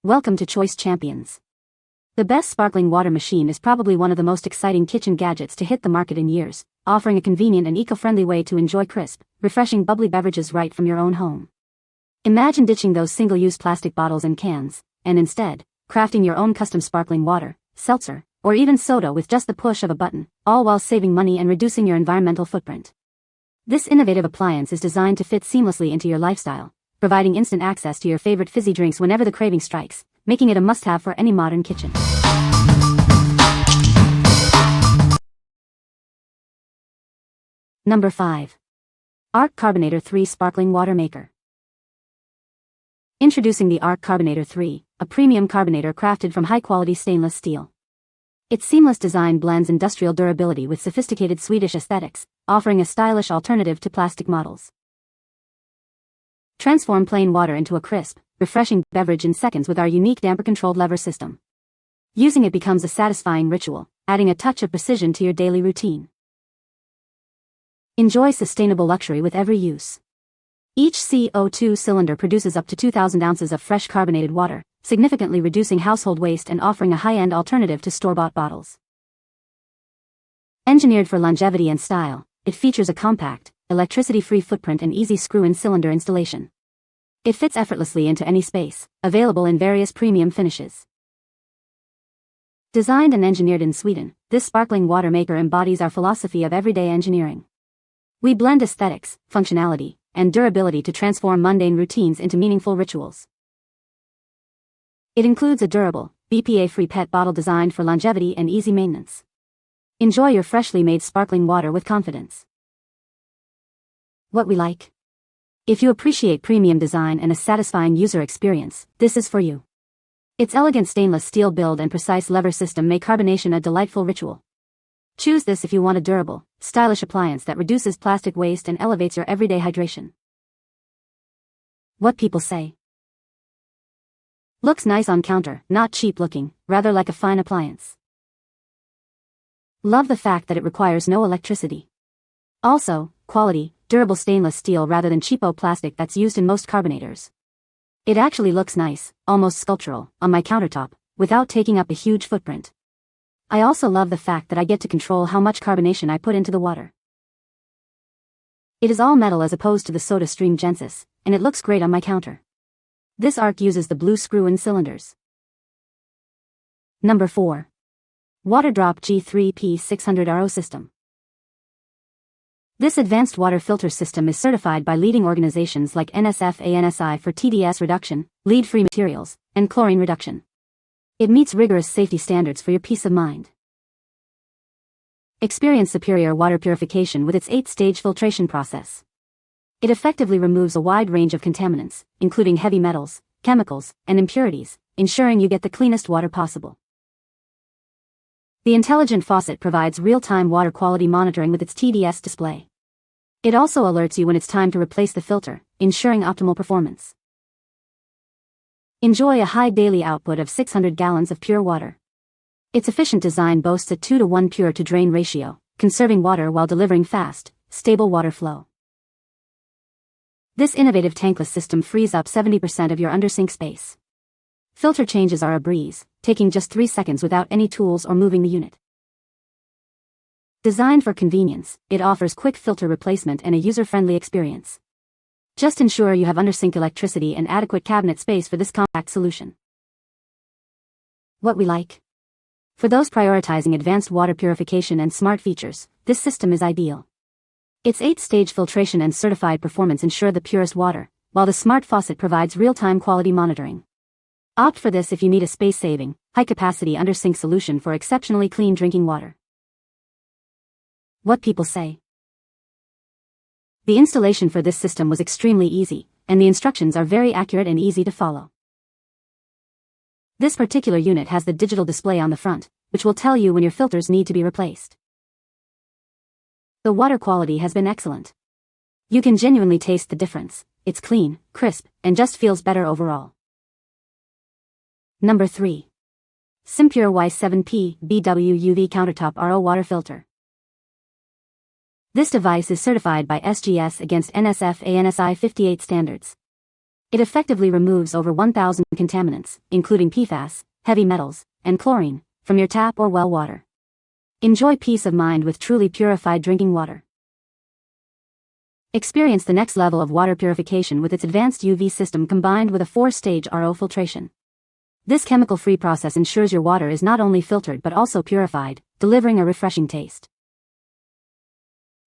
Welcome to Choice Champions. The best sparkling water machine is probably one of the most exciting kitchen gadgets to hit the market in years, offering a convenient and eco-friendly way to enjoy crisp, refreshing bubbly beverages right from your own home. Imagine ditching those single-use plastic bottles and cans, and instead, crafting your own custom sparkling water, seltzer, or even soda with just the push of a button, all while saving money and reducing your environmental footprint. This innovative appliance is designed to fit seamlessly into your lifestyle, providing instant access to your favorite fizzy drinks whenever the craving strikes, making it a must-have for any modern kitchen. Number 5. Aarke Carbonator 3 Sparkling Water Maker. Introducing the Aarke Carbonator 3, a premium carbonator crafted from high-quality stainless steel. Its seamless design blends industrial durability with sophisticated Swedish aesthetics, offering a stylish alternative to plastic models. Transform plain water into a crisp, refreshing beverage in seconds with our unique damper-controlled lever system. Using it becomes a satisfying ritual, adding a touch of precision to your daily routine. Enjoy sustainable luxury with every use. Each CO2 cylinder produces up to 2,000 ounces of fresh carbonated water, significantly reducing household waste and offering a high-end alternative to store-bought bottles. Engineered for longevity and style, it features a compact, electricity-free footprint and easy screw-in cylinder installation. It fits effortlessly into any space, available in various premium finishes. Designed and engineered in Sweden, this sparkling water maker embodies our philosophy of everyday engineering. We blend aesthetics, functionality, and durability to transform mundane routines into meaningful rituals. It includes a durable, BPA-free PET bottle designed for longevity and easy maintenance. Enjoy your freshly made sparkling water with confidence. What we like. If you appreciate premium design and a satisfying user experience, this is for you. Its elegant stainless steel build and precise lever system make carbonation a delightful ritual. Choose this if you want a durable, stylish appliance that reduces plastic waste and elevates your everyday hydration. What people say. Looks nice on counter, not cheap looking, rather like a fine appliance. Love the fact that it requires no electricity. Also, quality, durable stainless steel rather than cheapo plastic that's used in most carbonators. It actually looks nice, almost sculptural, on my countertop, without taking up a huge footprint. I also love the fact that I get to control how much carbonation I put into the water. It is all metal as opposed to the SodaStream Gensis, and it looks great on my counter. This Aarke uses the blue screw-in cylinders. Number 4. Waterdrop G3P 600 RO System. This advanced water filter system is certified by leading organizations like NSF/ANSI for TDS reduction, lead-free materials, and chlorine reduction. It meets rigorous safety standards for your peace of mind. Experience superior water purification with its 8-stage filtration process. It effectively removes a wide range of contaminants, including heavy metals, chemicals, and impurities, ensuring you get the cleanest water possible. The intelligent faucet provides real-time water quality monitoring with its TDS display. It also alerts you when it's time to replace the filter, ensuring optimal performance. Enjoy a high daily output of 600 gallons of pure water. Its efficient design boasts a 2-to-1 pure-to-drain ratio, conserving water while delivering fast, stable water flow. This innovative tankless system frees up 70% of your under-sink space. Filter changes are a breeze, taking just 3 seconds without any tools or moving the unit. Designed for convenience, it offers quick filter replacement and a user-friendly experience. Just ensure you have under-sink electricity and adequate cabinet space for this compact solution. What we like. For those prioritizing advanced water purification and smart features, this system is ideal. Its 8-stage filtration and certified performance ensure the purest water, while the smart faucet provides real-time quality monitoring. Opt for this if you need a space-saving, high-capacity under-sink solution for exceptionally clean drinking water. What people say. The installation for this system was extremely easy, and the instructions are very accurate and easy to follow. This particular unit has the digital display on the front, which will tell you when your filters need to be replaced. The water quality has been excellent. You can genuinely taste the difference. It's clean, crisp, and just feels better overall. Number 3. SimPure Y7P BW UV Countertop RO Water Filter. This device is certified by SGS against NSF/ANSI 58 standards. It effectively removes over 1,000 contaminants, including PFAS, heavy metals, and chlorine, from your tap or well water. Enjoy peace of mind with truly purified drinking water. Experience the next level of water purification with its advanced UV system combined with a 4-stage RO filtration. This chemical-free process ensures your water is not only filtered but also purified, delivering a refreshing taste.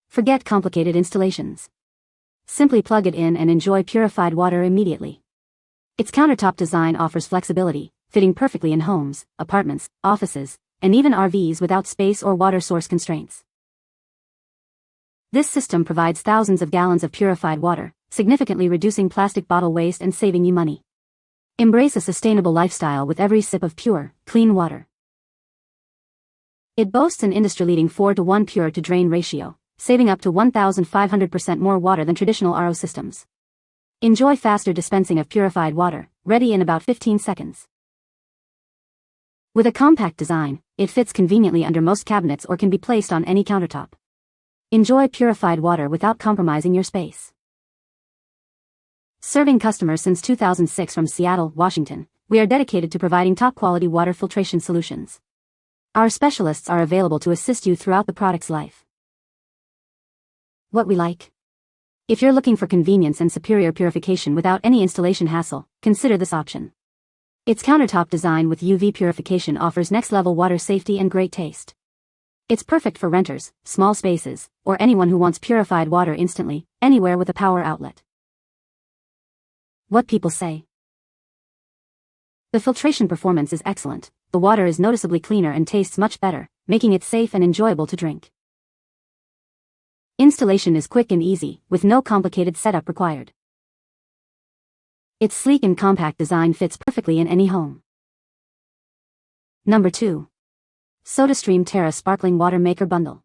Forget complicated installations. Simply plug it in and enjoy purified water immediately. Its countertop design offers flexibility, fitting perfectly in homes, apartments, offices, and even RVs without space or water source constraints. This system provides thousands of gallons of purified water, significantly reducing plastic bottle waste and saving you money. Embrace a sustainable lifestyle with every sip of pure, clean water. It boasts an industry-leading 4:1 pure-to-drain ratio, saving up to 1,500% more water than traditional RO systems. Enjoy faster dispensing of purified water, ready in about 15 seconds. With a compact design, it fits conveniently under most cabinets or can be placed on any countertop. Enjoy purified water without compromising your space. Serving customers since 2006 from Seattle, Washington, we are dedicated to providing top-quality water filtration solutions. Our specialists are available to assist you throughout the product's life. What we like. If you're looking for convenience and superior purification without any installation hassle, consider this option. Its countertop design with UV purification offers next-level water safety and great taste. It's perfect for renters, small spaces, or anyone who wants purified water instantly, anywhere with a power outlet. What people say. The filtration performance is excellent, the water is noticeably cleaner and tastes much better, making it safe and enjoyable to drink. Installation is quick and easy, with no complicated setup required. Its sleek and compact design fits perfectly in any home. Number 2. SodaStream Terra Sparkling Water Maker Bundle.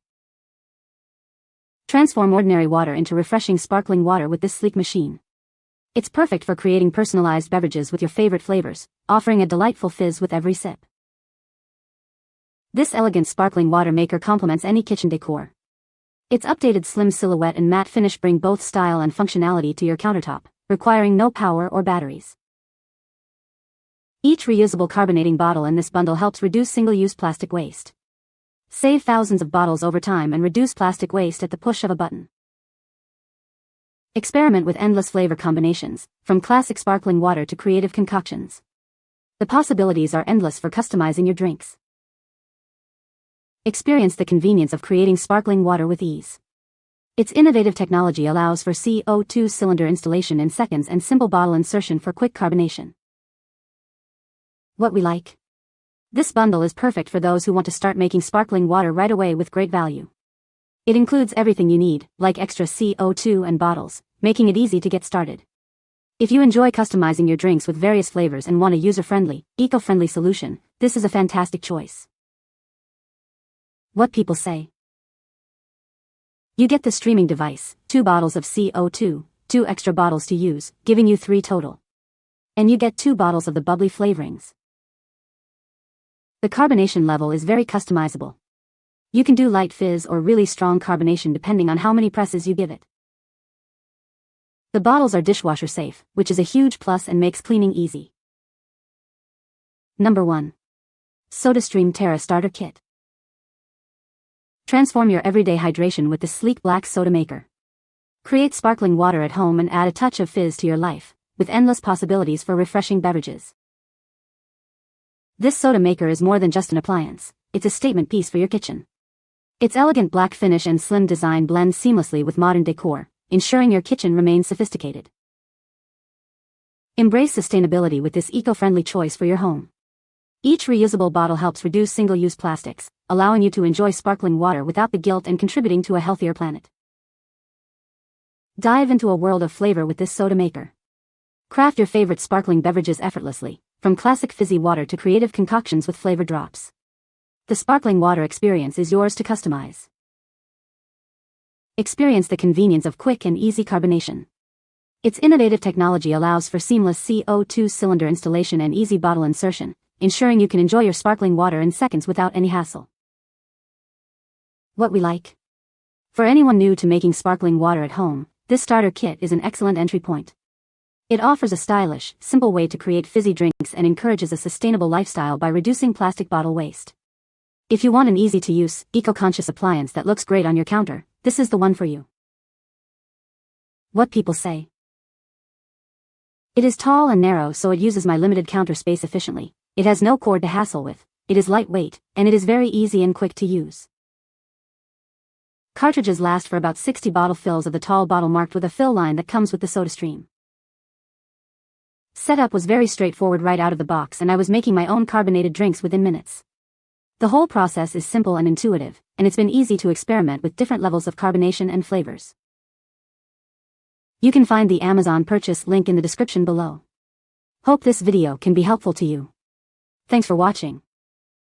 Transform ordinary water into refreshing sparkling water with this sleek machine. It's perfect for creating personalized beverages with your favorite flavors, offering a delightful fizz with every sip. This elegant sparkling water maker complements any kitchen decor. Its updated slim silhouette and matte finish bring both style and functionality to your countertop, requiring no power or batteries. Each reusable carbonating bottle in this bundle helps reduce single-use plastic waste. Save thousands of bottles over time and reduce plastic waste at the push of a button. Experiment with endless flavor combinations, from classic sparkling water to creative concoctions. The possibilities are endless for customizing your drinks. Experience the convenience of creating sparkling water with ease. Its innovative technology allows for CO2 cylinder installation in seconds and simple bottle insertion for quick carbonation. What we like. This bundle is perfect for those who want to start making sparkling water right away with great value. It includes everything you need, like extra CO2 and bottles, making it easy to get started. If you enjoy customizing your drinks with various flavors and want a user-friendly, eco-friendly solution, this is a fantastic choice. What people say. You get the streaming device, 2 bottles of CO2, 2 extra bottles to use, giving you 3 total. And you get 2 bottles of the bubbly flavorings. The carbonation level is very customizable. You can do light fizz or really strong carbonation depending on how many presses you give it. The bottles are dishwasher safe, which is a huge plus and makes cleaning easy. Number 1. SodaStream Terra Starter Kit. Transform your everyday hydration with the sleek black soda maker. Create sparkling water at home and add a touch of fizz to your life, with endless possibilities for refreshing beverages. This soda maker is more than just an appliance, it's a statement piece for your kitchen. Its elegant black finish and slim design blend seamlessly with modern decor, ensuring your kitchen remains sophisticated. Embrace sustainability with this eco-friendly choice for your home. Each reusable bottle helps reduce single-use plastics, allowing you to enjoy sparkling water without the guilt and contributing to a healthier planet. Dive into a world of flavor with this soda maker. Craft your favorite sparkling beverages effortlessly, from classic fizzy water to creative concoctions with flavor drops. The sparkling water experience is yours to customize. Experience the convenience of quick and easy carbonation. Its innovative technology allows for seamless CO2 cylinder installation and easy bottle insertion, ensuring you can enjoy your sparkling water in seconds without any hassle. What we like. For anyone new to making sparkling water at home, this starter kit is an excellent entry point. It offers a stylish, simple way to create fizzy drinks and encourages a sustainable lifestyle by reducing plastic bottle waste. If you want an easy-to-use, eco-conscious appliance that looks great on your counter, this is the one for you. What people say. It is tall and narrow, so it uses my limited counter space efficiently. It has no cord to hassle with. It is lightweight, and it is very easy and quick to use. Cartridges last for about 60 bottle fills of the tall bottle marked with a fill line that comes with the SodaStream. Setup was very straightforward right out of the box, and I was making my own carbonated drinks within minutes. The whole process is simple and intuitive, and it's been easy to experiment with different levels of carbonation and flavors. You can find the Amazon purchase link in the description below. Hope this video can be helpful to you. Thanks for watching.